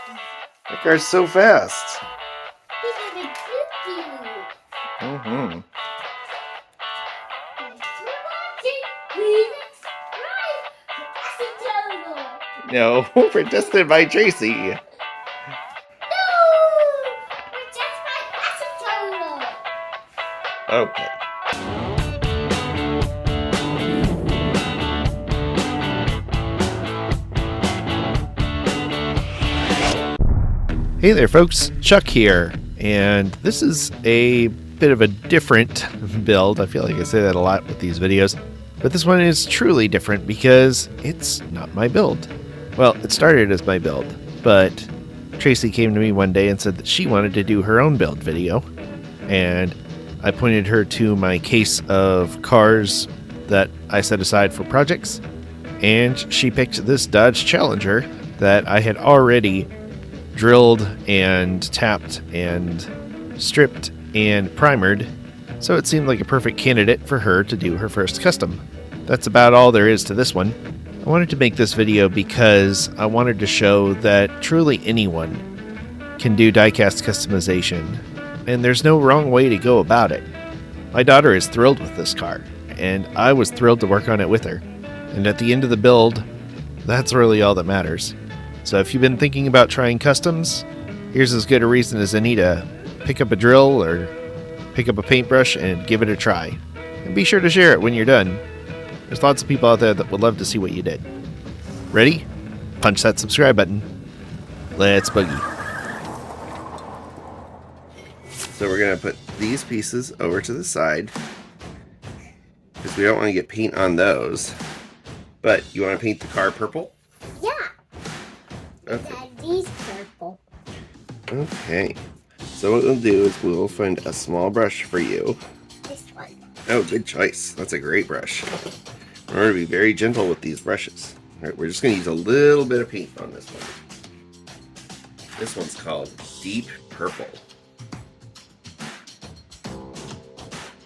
That car's so fast. Mm-hmm. No, we're tested by Tracey. No! We're just by acetone. Okay. Hey there folks, Chuck here, and this is a bit of a different build. I feel like I say that a lot with these videos, but this one is truly different because it's not my build. Well, it started as my build, but Tracey came to me one day and said that she wanted to do her own build video, and I pointed her to my case of cars that I set aside for projects, and she picked this Dodge Challenger that I had already drilled and tapped and stripped and primered, so it seemed like a perfect candidate for her to do her first custom. That's about all there is to this one. I wanted to make this video because I wanted to show that truly anyone can do diecast customization, and there's no wrong way to go about it. My daughter is thrilled with this car, and I was thrilled to work on it with her. And at the end of the build, that's really all that matters. So if you've been thinking about trying customs, here's as good a reason as any to pick up a drill or pick up a paintbrush and give it a try. And be sure to share it when you're done. There's lots of people out there that would love to see what you did. Ready? Punch that subscribe button. Let's boogie. So we're going to put these pieces over to the side because we don't want to get paint on those. But you want to paint the car purple? Yeah. Okay. And these purple. Okay. So what we'll do is we'll find a small brush for you. This one. Oh, good choice. That's a great brush. Remember to be very gentle with these brushes. All right, we're just going to use a little bit of paint on this one. This one's called Deep Purple.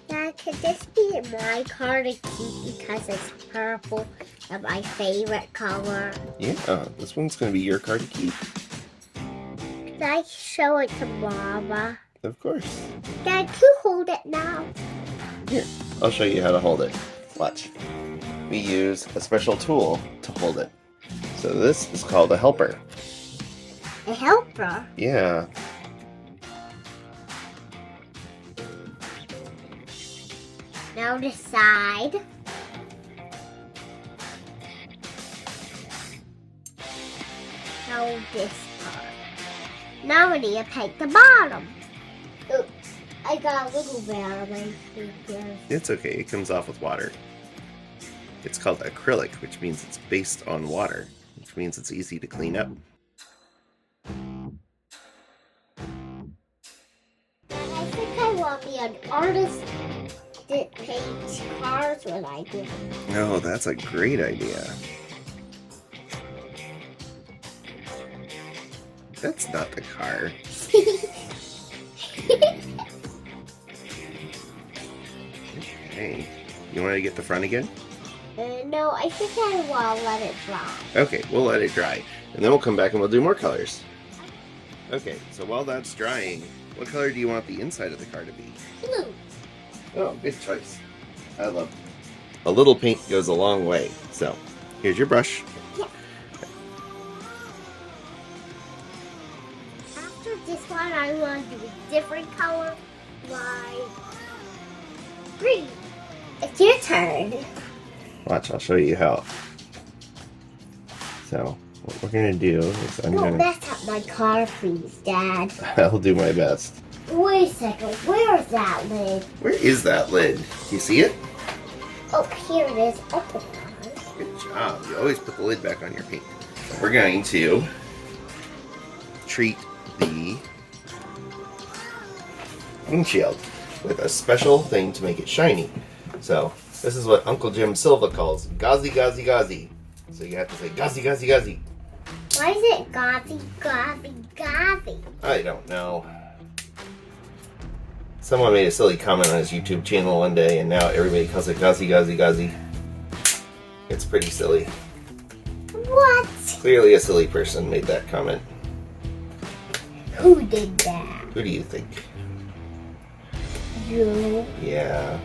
Dad, could this be my car to keep because it's purple and my favorite color? Yeah, this one's going to be your car to keep. Can I show it to Mama? Of course. Dad, can you hold it now? Here, I'll show you how to hold it. Watch. We use a special tool to hold it. So this is called a helper. A helper? Yeah. Now the side. Now this part. Now we need to paint the bottom. Oops, I got a little bit on my fingers. It's okay, it comes off with water. It's called acrylic, which means it's based on water, which means it's easy to clean up. I think I want to be an artist that paints cars when I do. Oh, that's a great idea. That's not the car. Okay. You want to get the front again? No, I think I want to let it dry. Okay, we'll let it dry. And then we'll come back and we'll do more colors. Okay, so while that's drying, what color do you want the inside of the car to be? Blue. Oh, good choice. I love it. A little paint goes a long way. So, here's your brush. Yeah. After this one, I want to do a different color, like green. It's your turn. Watch, I'll show you how. So, what we're going to do is I'm Don't going to... mess up my car, please, Dad. I'll do my best. Wait a second. Where's that lid? Where is that lid? Do you see it? Oh, here it is. Open it. Good job. You always put the lid back on your paint. We're going to treat the windshield with a special thing to make it shiny. So, this is what Uncle Jim Silva calls gauzy, gauzy, gauzy. So you have to say gauzy, gauzy, gauzy. Why is it gauzy, gauzy, gauzy? I don't know. Someone made a silly comment on his YouTube channel one day, and now everybody calls it gauzy, gauzy, gauzy. It's pretty silly. What? Clearly a silly person made that comment. Who did that? Who do you think? You. Yeah.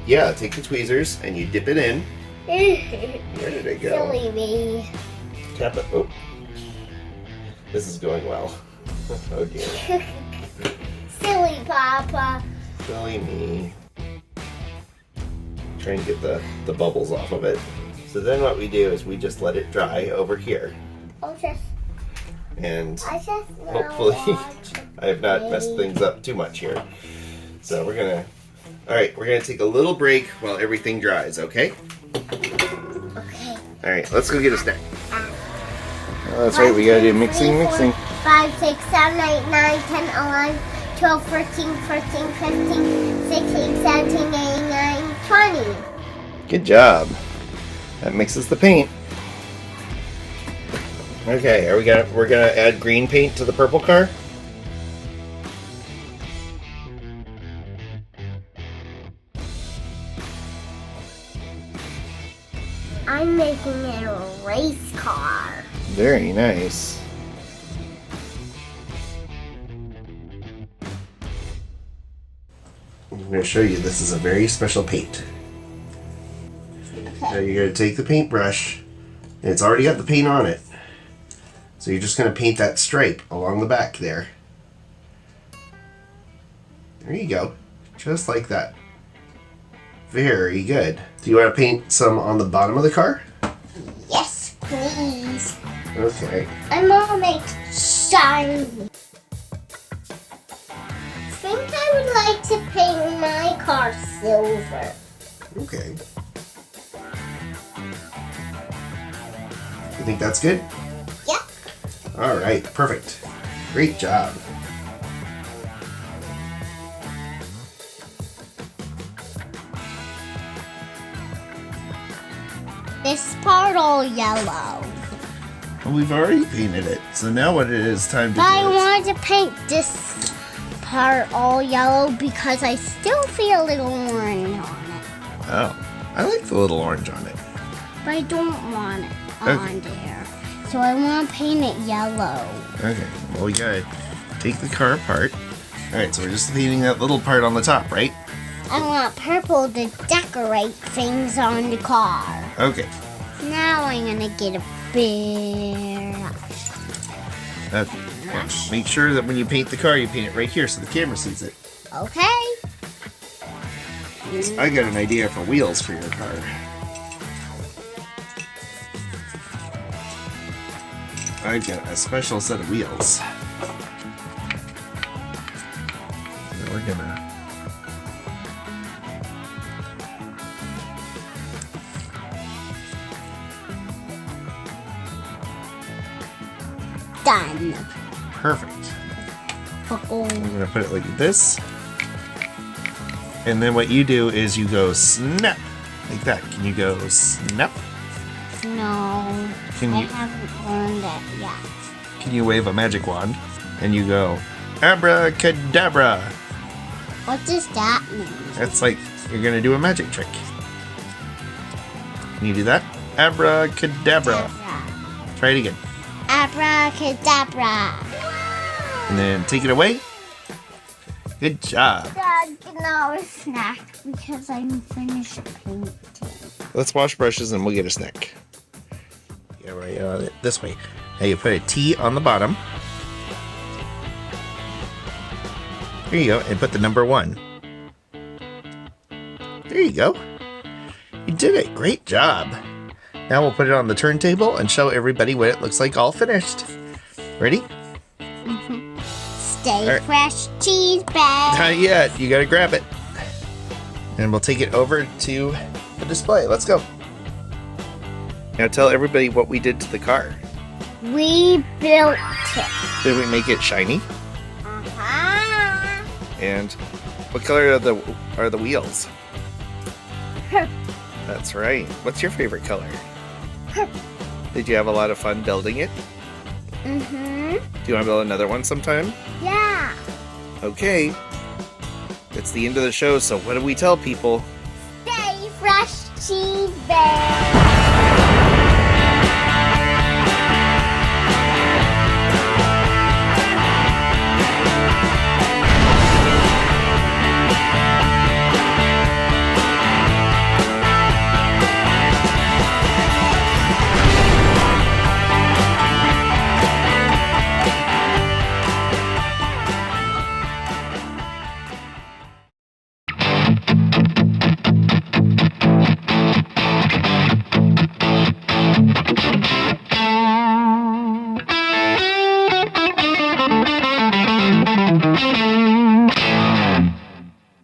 Yeah, take the tweezers and you dip it in. Where did it go? Silly me. Tap it. Oh. This is going well. Oh dear. Silly Papa. Silly me. Try and get the bubbles off of it. So then what we do is we just let it dry over here. And hopefully I have not messed things up too much here. So we're gonna, alright, we're gonna take a little break while everything dries, okay? Okay. Alright, let's go get a snack. Oh, that's right, we gotta do mixing. 5, 6, 7, 8, 9, 10, 11, 12, 13, 14, 15, 16, 17, 18, 19, 20. Good job. That mixes the paint. Okay, we're gonna add green paint to the purple car? I'm making it a race car. Very nice. I'm going to show you this is a very special paint. Now you're going to take the paintbrush, and it's already got the paint on it. So you're just going to paint that stripe along the back there. There you go. Just like that. Very good. Do you want to paint some on the bottom of the car? Yes, please. Okay. I'm gonna make shiny. I think I would like to paint my car silver. Okay. You think that's good? Yep. Alright, perfect. Great job. This part all yellow. Well, we've already painted it, so now what it is time to But I do is... wanted to paint this part all yellow because I still feel a little orange on it. Oh, I like the little orange on it. But I don't want it Okay. on there. So I want to paint it yellow. Okay, well we gotta take the car apart. Alright, so we're just painting that little part on the top, right? I want purple to decorate things on the car. Okay. Now I'm gonna get a big Make sure that when you paint the car, you paint it right here so the camera sees it. Okay. I got an idea for wheels for your car. I've got a special set of wheels. So we're gonna... Done. Perfect. Uh-oh. I'm gonna put it like this. And then what you do is you go snap. Like that. Can you go snap? No. Can I you haven't learned it yet. can you wave a magic wand and you go abracadabra? What does that mean? That's like you're gonna do a magic trick. Can you do that? Abracadabra. Try it again. Abracadabra. And then take it away. Good job. Dad, can I have a snack because I'm finished painting. Let's wash brushes and we'll get a snack. Yeah, right this way. Now you put a T on the bottom. There you go, and put the number 1. There you go. You did it. Great job. Now we'll put it on the turntable and show everybody what it looks like all finished. Ready? Stay All right. fresh cheese bag. Not yet. You gotta grab it. And we'll take it over to the display. Let's go. Now tell everybody what we did to the car. We built it. Did we make it shiny? Uh-huh. And what color are the wheels? Purple. That's right. What's your favorite color? Purple. Did you have a lot of fun building it? Mm-hmm. Do you want to build another one sometime? Yeah. Okay. It's the end of the show, so what do we tell people? Stay fresh cheese bag.